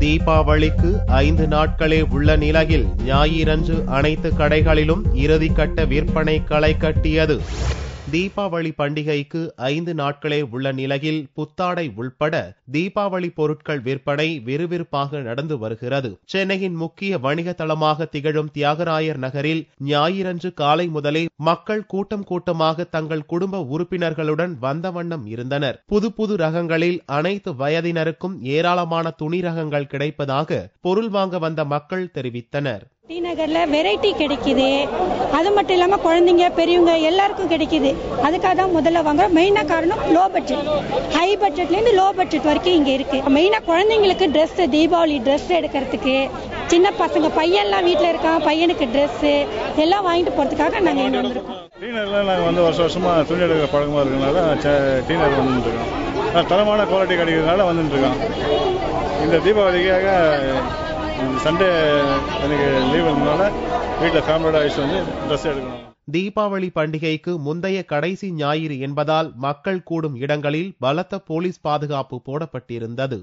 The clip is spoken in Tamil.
தீபாவளிக்கு 5 நாட்களே உள்ள நிலையில் ஞாயிறன்று அனைத்து கடைகளிலும் இறுதிக்கட்ட விற்பனை களை கட்டியது. தீபாவளி பண்டிகைக்கு 5 நாட்களே உள்ள நிலையில் புத்தாடை உள்பட தீபாவளி பொருட்கள் விற்பனை விறுவிறுப்பாக நடந்து வருகிறது. சென்னையின் முக்கிய வணிக தளமாக திகழும் தியாகராயர் நகரில் ஞாயிறன்று காலை முதலே மக்கள் கூட்டம் கூட்டமாக தங்கள் குடும்ப உறுப்பினர்களுடன் வந்த வண்ணம் இருந்தனர். புது ரகங்களில் அனைத்து வயதினருக்கும் ஏராளமான துணி ரகங்கள் கிடைப்பதாக பொருள் வாங்க வந்த மக்கள் தெரிவித்தனர். டி நகர்ல வெரைட்டி கிடைக்குது. அது மட்டும் இல்லாம குழந்தைங்க பெரியவங்க எல்லாருக்கும் கிடைக்குது. அதுக்காக தான் முதல்ல வாங்க. மெயினா காரணம் லோ பட்ஜெட், ஹை பட்ஜெட்ல இருந்து லோ பட்ஜெட் வரைக்கும் இங்க இருக்கு. மெயினா குழந்தைங்களுக்கு ட்ரெஸ், தீபாவளி ட்ரெஸ் எடுக்கிறதுக்கு, சின்ன பசங்க பையன்லாம் வீட்டுல இருக்கான், பையனுக்கு ட்ரெஸ் எல்லாம் வாங்கிட்டு போறதுக்காக நாங்க இங்க வந்திருக்கோம். டி நகர்ல நாங்க வருஷமா துணி எடுக்கிற பழக்கமா இருக்கனால டி நகர் வந்துட்டு இருக்கோம். தரமான குவாலிட்டி கிடைக்கிறதுனால வந்துட்டு இருக்கோம். இந்த தீபாவளிக்காக சண்டே எனக்கு லீவ் இருந்தனால வீட்டில் ஃபேமிலியோட ஆயிடுச்சு வந்து ட்ரெஸ் எடுக்கணும். தீபாவளி பண்டிகைக்கு முந்தைய கடைசி ஞாயிறு என்பதால் மக்கள் கூடும் இடங்களில் பலத்த போலீஸ் பாதுகாப்பு போடப்பட்டிருந்தது.